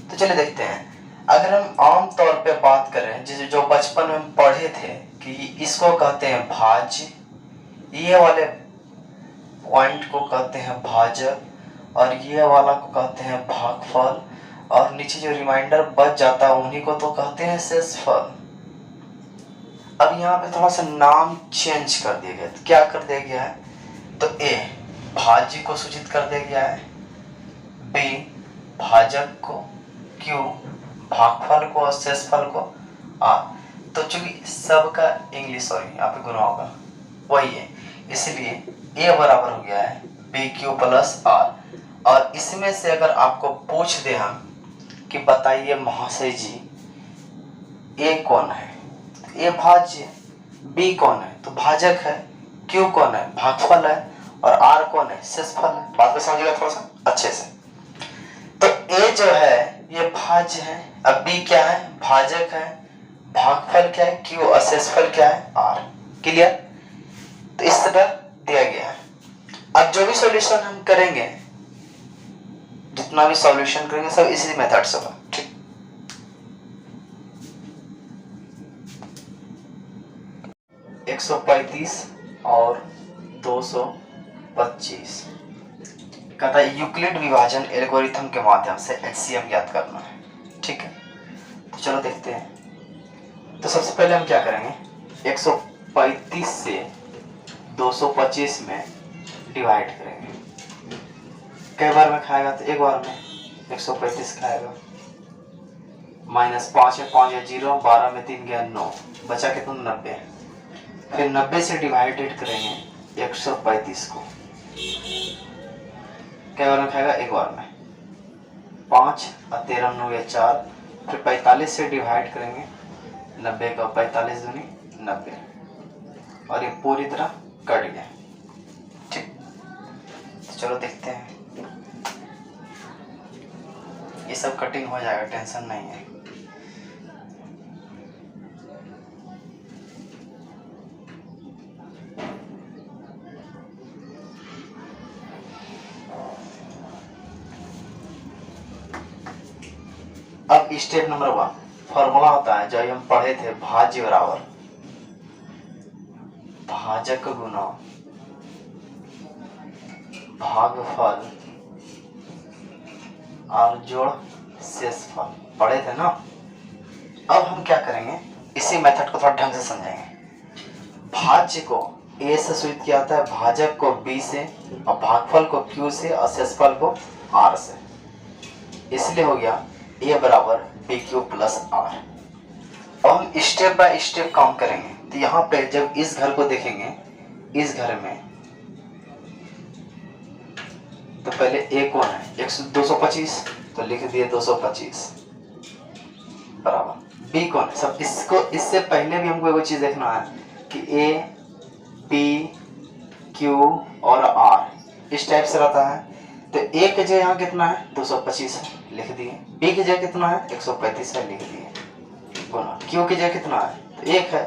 तो चलिए देखते हैं। अगर हम आम तौर पे बात करें जिसे जो बचपन में हम पढ़े थे कि इसको कहते हैं भाज्य, ये वाले पॉइंट को कहते हैं भाजक और ये वाला को कहते हैं भागफल और नीचे जो रिमाइंडर बच जाता है उन्हीं को तो कहते हैं शेषफल। अब यहाँ पे थोड़ा सा नाम चेंज कर दिया गया। तो क्या कर दिया गया है? तो ए भाज्य को सूचित कर दिया गया है, बी भाजक को, क्यू भागफल को और शेषफल को, आर। तो चूंकि सबका इंग्लिश सॉरी यहाँ पे गुना होगा वही है, इसलिए ए बराबर हो गया है बी क्यू प्लस आर। और इसमें से अगर आपको पूछ दे हम कि बताइए महाशय जी ए कौन है, ए भाज्य, बी कौन है तो भाजक है, क्यू कौन है भागफल है और आर कौन है शेषफल है। बात को समझिएगा थोड़ा सा अच्छे से। तो ए जो है ये भाज्य है, अब बी क्या है भाजक है, भागफल क्या है क्यू और शेषफल क्या है आर। क्लियर? तो इस तरह दिया गया है। अब जो भी सॉल्यूशन हम करेंगे, जितना भी सॉल्यूशन करेंगे सब इसी मेथड से होगा। ठीक, एक 135 और 225 कहता है यूक्लिड विभाजन एल्गोरिथम के माध्यम से एचसीएफ ज्ञात करना है। ठीक है, तो चलो देखते हैं। तो सबसे पहले हम क्या करेंगे, 135 से 225 में डिवाइड करेंगे। कई बार में खाएगा तो एक बार में 135 खाएगा, -5 है 5 या 0, 12 में 3 गया 9, बचा कितना 90। फिर 90 से डिवाइडेड करेंगे 135 को। कई बार में खाएगा एक बार में, 5 और 13 9 या 4। फिर 45 से डिवाइड करेंगे 90 का, 45 दूनी 90 और ये पूरी तरह कट गया। ठीक, तो चलो देखते हैं। ये सब कटिंग हो जाएगा, टेंशन नहीं है। अब स्टेप नंबर 1 फॉर्मूला होता है जो हम पढ़े थे, भाज्य बराबर भाजक गुना भागफल और जोड़ शेषफल, पढ़े थे ना। अब हम क्या करेंगे, इसी मेथड को थोड़ा ढंग से समझेंगे। भाज्य को ए से सूचित किया जाता है, भाजक को बी से और भागफल को क्यू से और शेषफल को आर से। इसलिए हो गया ए बराबर बी क्यू प्लस आर। अब हम स्टेप बाय स्टेप काम करेंगे। तो यहाँ पे जब इस घर को देखेंगे, इस घर में तो पहले ए कौन है 225, तो लिख दिए 225 बराबर बी कौन है। सब इसको इससे पहले भी हमको एक चीज देखना है कि ए बी क्यू और आर इस टाइप से रहता है। तो ए के जगह यहाँ कितना है 225 है, लिख दिए। बी की जगह कितना है 135 है, लिख दिए गुना। क्यू की जगह कितना है तो 1 है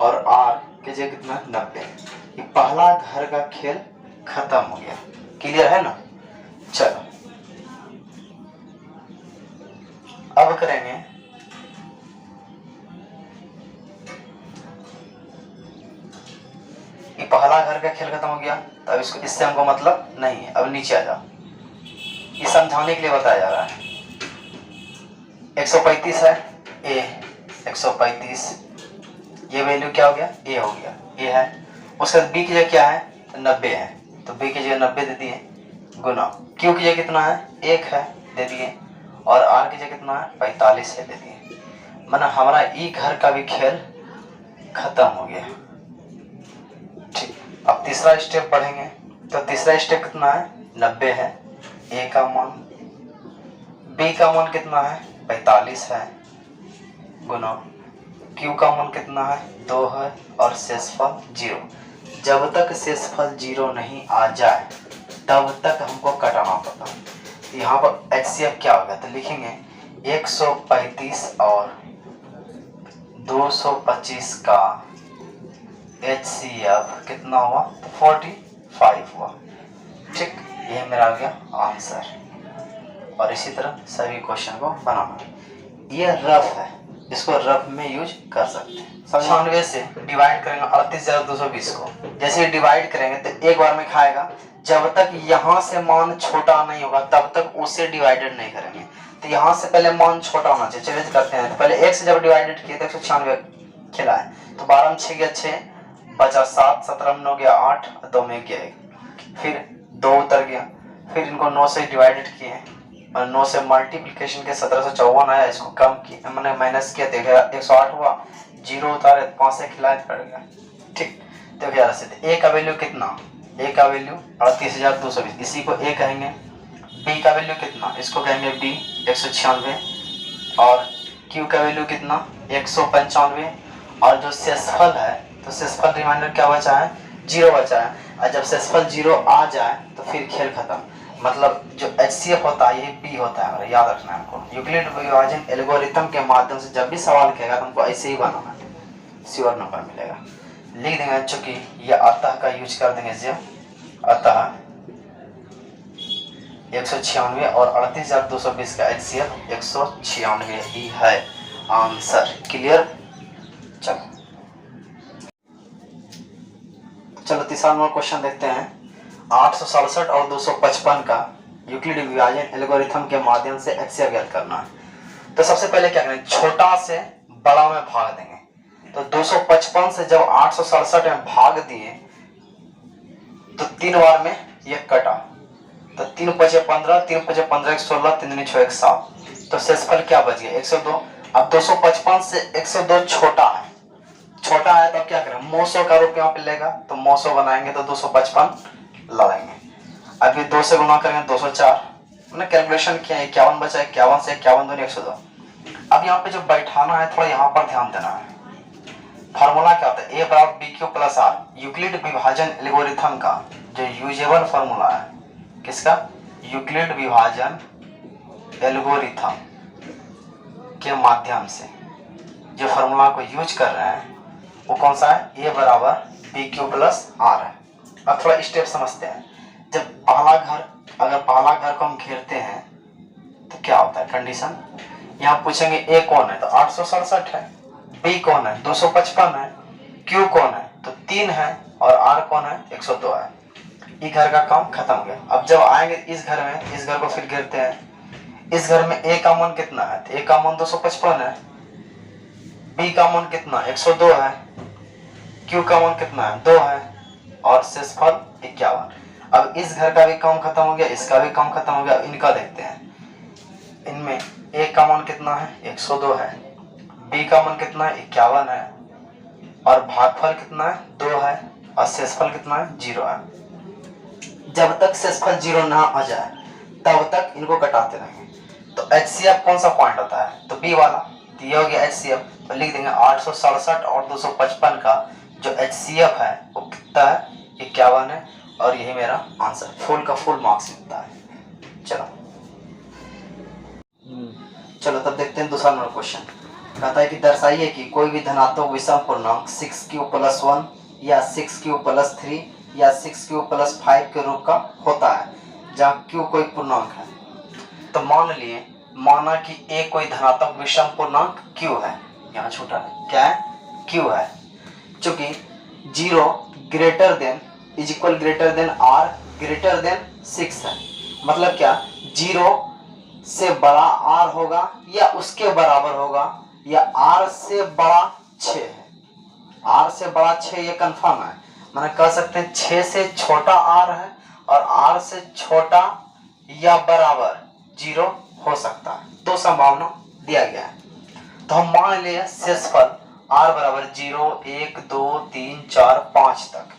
और आर की जगह कितना है 90। ये पहला घर का खेल खत्म हो गया। क्लियर है ना? चलो अब करेंगे ये पहला घर का खेल खत्म हो गया। तो अब इसको इससे हमको मतलब नहीं है। अब नीचे आ जाओ, ये समझाने के लिए बताया जा रहा है। 135 है ए, 135 ये वैल्यू क्या हो गया ए हो गया, ए है। उसके बाद बी की जगह क्या है 90 है, तो बी की जगह 90 दे दिए गुना। क्यू की जगह कितना है 1 है, दे दिए। और आर की जगह कितना है 45 है, दे दिए। माना हमारा ई घर का भी खेल खत्म हो गया। ठीक, अब तीसरा स्टेप पढ़ेंगे। तो तीसरा स्टेप कितना है 90 है, ए का मान, बी का मान कितना है 45 है गुना क्यू का मान कितना है 2 है और शेषफल 0। जब तक शेषफल 0 नहीं आ जाए तब तक हमको कटाना पड़ता है। यहाँ पर एचसीएफ क्या होगा तो लिखेंगे 135 और 225 का एचसीएफ कितना हुआ तो 45 हुआ। ठीक, ये मेरा आ गया आंसर। और इसी तरह सभी क्वेश्चन को बनाना। ये रफ है, इसको रफ में यूज कर सकते हैं। 96 से डिवाइड करेंगे 38,220 को, जैसे डिवाइड करेंगे तो एक बार में खाएगा, जब तक यहाँ से मान छोटा नहीं होगा तब तक उससे डिवाइडेड नहीं करेंगे। तो यहाँ से पहले मान छोटा होना चाहिए, चलिए करते हैं। तो पहले एक से जब डिवाइडेड किए तो 196 खिला है, तो 12 में 6 गया 6, बचा 7, 17 में 9 गया 8, 2 में गया 1, फिर 2 उतर गया, फिर इनको 9 से डिवाइडेड किए और 9 से मल्टीप्लिकेशन के 1754 आया, इसको कम किया मैंने माइनस किया तो 108 हुआ, 0 उतारे 5 से खिलाए पड़ गया। ठीक, तो 11 से ए का वैल्यू कितना, ए का वैल्यू 38,220, इसी को ए कहेंगे। बी का वैल्यू कितना, इसको कहेंगे बी 196, और क्यू का वैल्यू कितना 195, और जो शेषफल है तो शेषफल रिमाइंडर क्या बचा है, 0 बचा है, और जब शेषफल 0 आ जाए तो फिर खेल खत्म। मतलब जो HCF होता है ये B होता है, याद रखना है हमको। यूक्लिड विभाजन एल्गोरिथम के माध्यम से जब भी सवाल कहेगा तो हमको ऐसे ही बनाना है, श्योर नंबर मिलेगा। लिख देंगे, चूंकि ये अतः का यूज कर देंगे, जो अतः 196 और 38,220 का HCF 196 ही है आंसर। क्लियर। चलो तीसरा नंबर क्वेश्चन देखते हैं। 867 और 255 का यूक्लिड विभाजन एल्गोरिथम के माध्यम से HCF ज्ञात करना है। तो सबसे पहले क्या करें, छोटा से बड़ा में भाग देंगे। तो 255 से जब 867 में भाग दिए तो 3 बार में ये कटा, तो 3 5 15, 3 5 15 1 16, 3 6 1 7, तो शेषफल क्या बच गया 102। अब 255 से 102 छोटा है, छोटा है तो क्या करें, मोसो का रूप यहाँ पे लेगा, तो मोसो बनाएंगे तो 255 लगाएंगे। अभी 2 से गुना करेंगे 204, मैंने कैलकुलेशन किया 51 बचा, 51 से 51 दूनी 102। अब यहाँ पे जो बैठाना है थोड़ा यहाँ पर ध्यान देना है। फार्मूला क्या होता है, ए बराबर B Q plus R, Euclid विभाजन एल्गोरिथम का जो यूजेबल फार्मूला है, किसका, यूक्लिड विभाजन एल्गोरिथम के माध्यम से जो फार्मूला को यूज कर रहे हैं वो कौन सा है, ए बराबर बी क्यू प्लस आर है। अब थोड़ा स्टेप समझते हैं। जब पहला घर, अगर पहला घर को हम घेरते हैं तो क्या होता है कंडीशन, यहाँ पूछेंगे ए कौन है तो 867 है, बी कौन है 255 है, क्यू कौन है तो 3 है, और आर कौन है 102 है। इस घर का काम खत्म हो गया। अब जब आएंगे इस घर में, इस घर को फिर घेरते हैं। इस घर में ए का मान कितना है, तो ए का मान 255 है, बी का मान कितना 102 है, क्यू का मान कितना है 2 है, और शेषफल 51। अब इस घर का भी काम खत्म हो गया, इसका भी काम खत्म हो गया। इनका देखते हैं, इनमें ए का मान कितना है 102 है, बी का मान कितना है 51 है, और भागफल कितना है 2 है, और शेषफल कितना है 0 है। जब तक शेषफल 0 ना आ जाए तब तक इनको कटाते रहेंगे। तो HCF कौन सा पॉइंट होता है, तो बी वाला, तो ये हो गया HCF। तो लिख देंगे 867 और 255 का जो HCF है वो कितना है 51 है, और यही मेरा आंसर, फुल का फुल मार्क्स मिलता है। चलो तब देखते हैं दूसरा नंबर क्वेश्चन। कहता है कि दर्शाइए कि कोई भी धनात्मक विषम पूर्णांक 6q+1 या 6q+3 या 6q+5 के रूप का होता है जहाँ q कोई पूर्णांक है। तो मान लिए, माना कि a कोई धनात्मक विषम पूर्णांक q है, यहाँ छोटा है क्या है q है, चूंकि 0 greater than is equal greater than r greater than 6 है। मतलब क्या, 0 से बड़ा r होगा या उसके बराबर होगा, या r से बड़ा 6 है, r से बड़ा 6 ये कंफर्म है। मैंने कह सकते हैं 6 से छोटा r है और r से छोटा या बराबर 0 हो सकता है, दो संभावना दिया गया है। तो हम मान लिए शेषफल r बराबर 0 1 2 3 4 5 तक।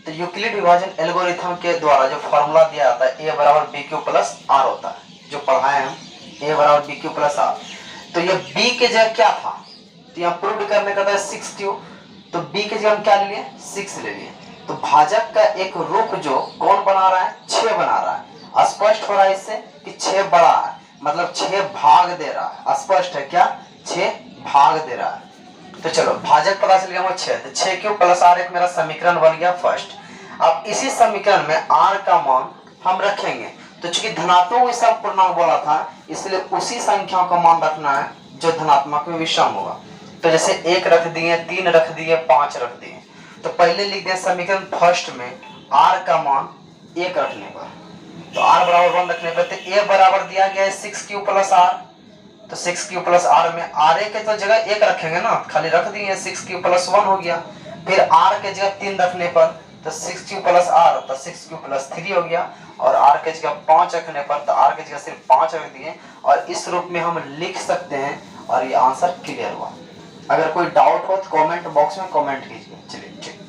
तो यूक्लिड विभाजन एल्गोरिथम के द्वारा जो फॉर्मूला दिया जाता है a बराबर बी क्यू प्लस आर होता है, जो पढ़ाए हम a बराबर बी क्यू प्लस आर। तो ये b के जगह क्या था, तो यहाँ प्रूव करने का था 6q, तो b के जगह हम क्या ले लिए 6 ले लिए। तो भाजक का एक रूप जो कौन बना रहा है 6 बना रहा है। स्पष्ट हो रहा है इससे कि 6 बड़ा है, मतलब 6 भाग दे रहा है। स्पष्ट है क्या, 6 भाग दे रहा है। तो चलो भाजक पता चल गया वो 6, तो 6q प्लस आर एक मेरा समीकरण बन गया फर्स्ट। अब इसी समीकरण में r का मान हम रखेंगे, तो चूंकि धनात्मक विषम पूर्णांक बोला था, इसलिए उसी संख्याओं का मान रखना है जो धनात्मक में विषम होगा। तो जैसे 1 रख दिए, 3 रख दिए, 5 रख दिए, तो पहले लिख दें समीकरण फर्स्ट में r का मान 1 रखने पर, तो r बराबर 1 रखने पर, तो a बराबर दिया गया है 6q प्लस r, तो 6q प्लस r में r के तो जगह 1 रखेंगे ना, खाली रख दिए 6q प्लस 1 हो गया। फिर r के जगह 3 रखने पर तो 6q प्लस r, तो 6q प्लस 3 हो गया, और r के जगह 5 रखने पर तो r के जगह सिर्फ 5 रख दिए, और इस रूप में हम लिख सकते हैं, और ये आंसर क्लियर हुआ। अगर कोई डाउट हो तो कमेंट बॉक्स में कमेंट कीजिए। चलिए ठीक,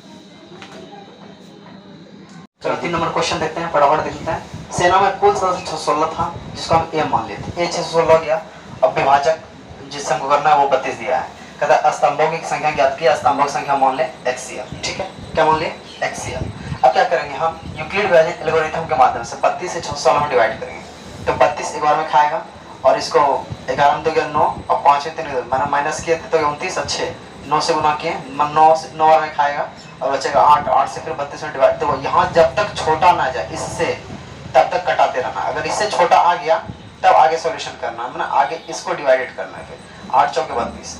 चलो 3 नंबर क्वेश्चन देखते हैं, फटाफट देखते हैं। सेना में कुल सदस्य 616 था, जिसको हम ए मान लेते हैं, ए 616 गया। अब विभाजक जिससे हमको करना है वो 32 दिया है, कहता है स्तंभों की संख्या ज्ञात की, स्तंभों की संख्या मान ले HCl, ठीक है, क्या मान ले HCl। अब क्या करेंगे हम, यूक्लिड विभाजन एल्गोरिथम के माध्यम से 32 से 616 में डिवाइड करेंगे, तो 32 एक बार में खाएगा, और इसको 11 में 2 गया 9, और 5 में 3 मैंने माइनस किए तो 29, अच्छे 9 से गुना किए, 9 बार में खाएगा, और बचेगा 8 से फिर 32 में डिवाइड। तो यहाँ जब तक छोटा ना जाए इससे, तब तक कटाते रहना, अगर इससे छोटा आ गया तब आगे सॉल्यूशन करना है, आगे इसको डिवाइडेड करना है, फिर 8 चौके 32।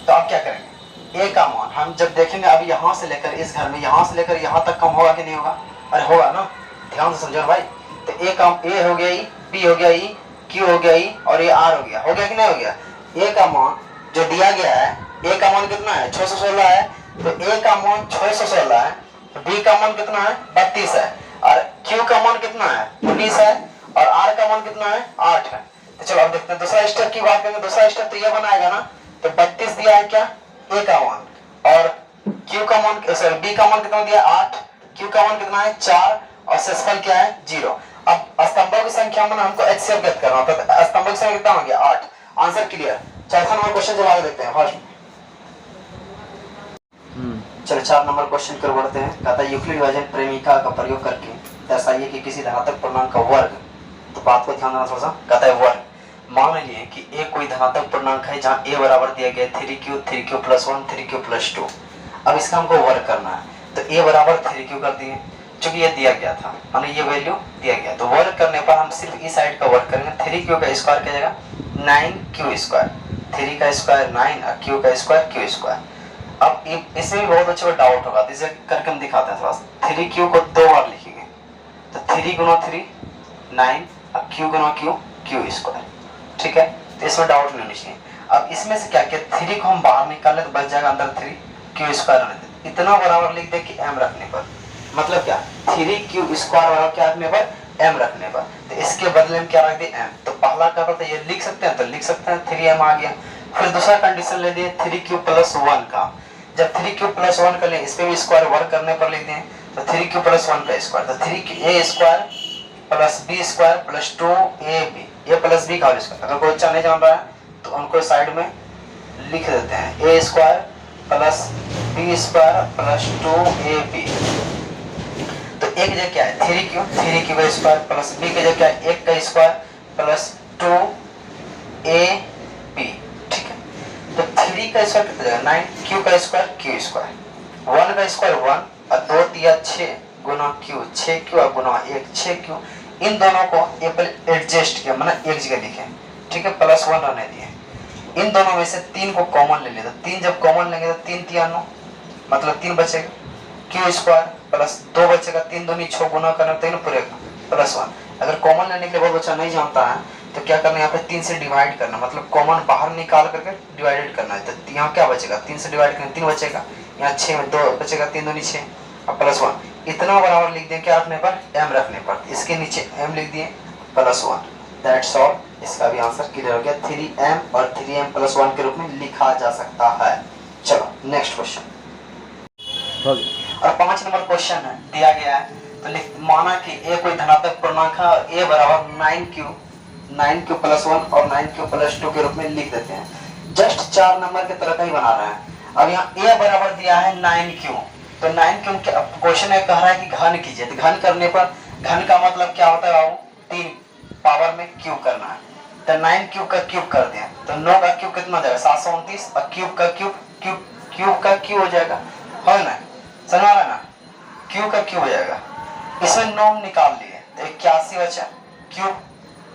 तो अब क्या करेंगे, ए का मान हम जब देखेंगे, अभी यहाँ से लेकर इस घर में, यहाँ से लेकर यहाँ तक कम होगा कि नहीं होगा, अरे होगा ना, ध्यान से समझो भाई। तो ए का ए हो गया ई, बी हो गया ई, क्यू हो गया ई, और ये आर हो गया कि नहीं हो गया। ए का मान जो दिया गया है, ए का मान कितना है 616 है, तो ए का मान 616 है, बी का मान कितना है 32 है, और क्यू का मान कितना है 19 है, और आर का मान कितना है 8 है। तो चलो अब देखते हैं दूसरा स्टेप की बात करेंगे। दूसरा स्टेप तो ये बनाएगा ना, तो 32 दिया है क्या ए का मान, और क्यू का मान सॉरी बी का मान कितना दिया 8, क्यू का मान कितना है 4, और शेषफल क्या है 0। अब स्तंभों की संख्या में हमको HCl ज्ञात करना होता है, स्तंभों की संख्या कितना हो गया 8, आंसर क्लियर। चौथा नंबर क्वेश्चन जवाब देखते हैं फर्स्ट। चलो 4 नंबर क्वेश्चन कर बढ़ते हैं। कहता है यूक्लिड विभाजन प्रेमिका का प्रयोग करके दर्शाइए कि किसी धनात्मक पूर्णांक का वर्ग, तो बात को ध्यान देना थोड़ा सा। कहता है वर्ग, मान लीजिए कि ए कोई धनात्मक पूर्णांक है जहाँ ए बराबर दिया गया 3q प्लस 1 3q प्लस 2। अब इसका हमको वर्ग करना है, तो ए बराबर 3q कर दिए, चूंकि ये दिया गया था, माने ये वैल्यू दिया गया, तो वर्ग करने पर हम सिर्फ इस साइड का वर्ग करेंगे। 3q का स्क्वायर क्या जाएगा 9q स्क्वायर, 3 का स्क्वायर 9 और q का स्क्वायर q स्क्वायर। अब इसमें बहुत अच्छा डाउट होगा, तो इसे करके हम दिखाते हैं थोड़ा सा। 3q को 2 बार लिखेंगे, तो 3 गुना 3 9 और q गुना q स्क्वायर, ठीक है, तो इसमें डाउट नहीं होनी चाहिए। अब इसमें से क्या किया, 3 को हम बाहर निकाले तो बच जाएगा अंदर 3 q स्क्वायर रहने दे, इतना बराबर लिख दे कि m रखने पर, मतलब क्या 3q स्क्वायर बराबर क्या रखने पर m रखने पर, तो इसके बदले में क्या रख दे m। तो पहला क्या पता ये लिख सकते हैं, तो लिख सकते हैं 3m आ गया। फिर दूसरा कंडीशन ले दिए 3q प्लस 1 का, जब 3q प्लस 1 कर लें, इस पे भी स्क्वायर वर्क करने पर लिख दें, तो 3q प्लस 1 का स्क्वायर, तो 3a square plus b square plus 2ab, a plus b का स्क्वायर। अगर कोई अच्छा नहीं जान रहा है तो उनको साइड में लिख देते हैं, a square plus b square plus 2ab। तो एक जगह क्या है 3q का स्क्वायर प्लस b की जगह क्या है 1 का स्क्वायर प्लस 2ab, ठीक है। तो 3 का स्क्वायर कितना जाएगा 9, q का स्क्वायर q स्क्वायर, 1 का स्क्वायर 1 और 2 दिया 6 गुना q, 6q और गुना 1 6q। इन दोनों को ए पर एडजस्ट किया, मतलब एक जगह लिखे, ठीक है, प्लस 1 रहने दिए। इन दोनों में से 3 को कॉमन ले लेते, 3 जब कॉमन लेंगे तो 3 3 9, मतलब 3 बचेगा, q स्क्वायर प्लस 2 बचेगा, 3 दूनी 6 गुना करना 3 पूरे प्लस 1। अगर कॉमन लेने के लिए बहुत बच्चा नहीं जानता है तो क्या करना है, यहाँ पे 3 से डिवाइड करना, मतलब कॉमन बाहर निकाल करके डिवाइडेड करना है। तो यहाँ क्या बचेगा 3 से डिवाइड करें 3 बचेगा, यहाँ 6 में 2 बचेगा, 3 दूनी 6 और प्लस 1। इतना बराबर लिख दें क्या रखने पर m रखने पर, इसके नीचे m लिख दिए प्लस 1, दैट्स ऑल। इसका भी आंसर क्लियर हो गया, 3m और 3m प्लस 1 के रूप में लिखा जा सकता है। चलो नेक्स्ट क्वेश्चन, और 5 नंबर क्वेश्चन है दिया गया है, तो माना कि a कोई धनात्मक पूर्णांक है और a बराबर 9q प्लस 1 और 9q प्लस 2 के रूप में लिख देते हैं। जस्ट 4 नंबर के तरह का ही बना रहे हैं। अब यहाँ a बराबर दिया है 9q, तो 9q क्वेश्चन में कह रहा है कि घन कीजिए, तो घन करने पर घन का मतलब क्या होता है बाबू 3 पावर में क्यूब करना है, तो 9q का क्यूब कर दिया, तो 9 का क्यूब कितना जाएगा 729 और क्यूब का क्यूब हो जाएगा, है ना, समझ आ रहा है ना, क्यूब का क्यूब हो जाएगा। इसमें 9 निकाल लिए तो 81 बचा, क्यूब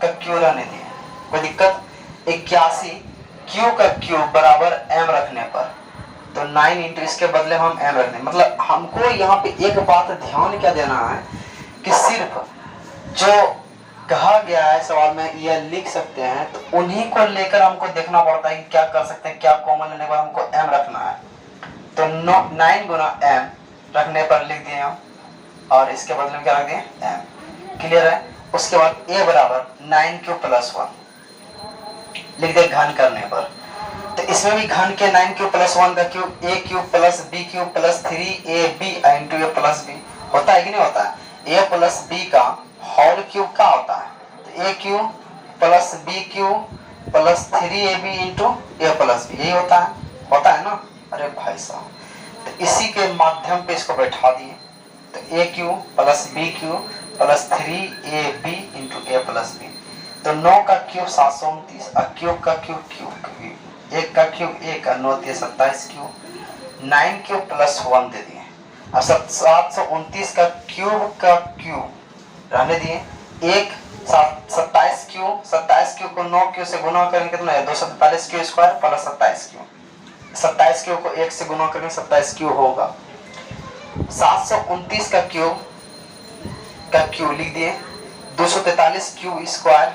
का क्यू रहने दिए, कोई दिक्कत। 81 क्यू का क्यूब बराबर m रखने पर, तो 9 इंटू इसके बदले हम m रखने, मतलब हमको यहाँ पे एक बात ध्यान क्या देना है कि सिर्फ जो कहा गया है सवाल में यह लिख सकते हैं, तो उन्हीं को लेकर हमको देखना पड़ता है कि क्या कर सकते हैं, क्या कॉमन लेने पर हमको m रखना है। तो 9 गुना m रखने पर लिख दिए हम, और इसके बदले में क्या रख दिए m। क्लियर है। उसके बाद a बराबर 9 क्यूब प्लस 1 लिख दे घन करने पर, तो इसमें भी घन के 9 क्यूब प्लस 1 का cube a cube plus b cube plus 3ab into a plus b होता है कि नहीं होता है। a प्लस b का होल क्यूब का होता है, तो a cube plus b cube plus 3ab into a plus b, यही होता है ना। अरे भाई साहब, तो इसी के माध्यम पे इसको बैठा दिए, तो a cube plus b cube plus 3ab into a plus b, तो 9 का क्यूब 729, और क्यूब का क्यूब एक का क्यूब 1 और 9 27 क्यूब, 9 क्यूब प्लस 1 दे दिए। अब 729 का क्यूब रहने दिए, 27 क्यूब को 9 क्यूब से गुना करेंगे कितना है, 243 क्यूब स्क्वायर प्लस 27 क्यूब को 1 से गुना करेंगे 27 क्यूब होगा। 729 का क्यूब लिख दिए, 243 क्यूब स्क्वायर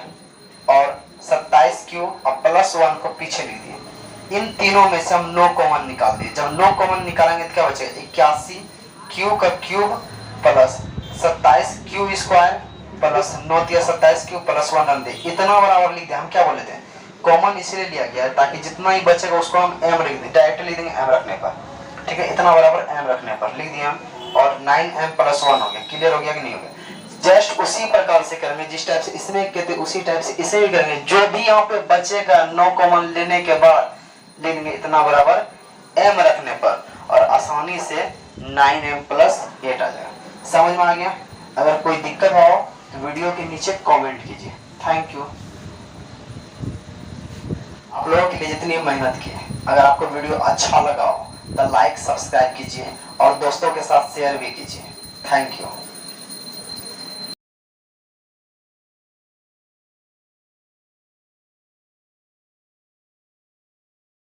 और 27 क्यूब और प्लस 1 को पीछे लिख दिए। इन तीनों में से हम 9 कॉमन निकाल दिए। जब 9 कॉमन निकालेंगे तो क्या बचेगा, 81 क्यूब का cube plus 27 cube square plus 9 27 cube plus 1 run दे, इतना बराबर लिख दिया। हम क्या बोले थे, कॉमन इसलिए लिया गया है ताकि जितना ही बचेगा उसको हम m लिख दें, डायरेक्ट लिख देंगे m रखने पर, ठीक है। इतना बराबर m रखने पर लिख दिए हम, और 9m प्लस 1 हो गया। क्लियर हो गया कि नहीं हो गया। जस्ट उसी प्रकार से करेंगे जिस टाइप से इसमें कहते उसी टाइप से इसे भी करेंगे। जो भी यहाँ पे बचेगा 9 कॉमन लेने के बाद लिख देंगे इतना बराबर m रखने पर, और आसानी से 9m प्लस 8 आ जाएगा। समझ में आ गया। अगर कोई दिक्कत हो तो वीडियो के नीचे कमेंट कीजिए। Thank you. आप लोगों के लिए जितनी मेहनत की है, अगर आपको वीडियो अच्छा लगा हो तो लाइक सब्सक्राइब कीजिए और दोस्तों के साथ शेयर भी कीजिए। Thank you.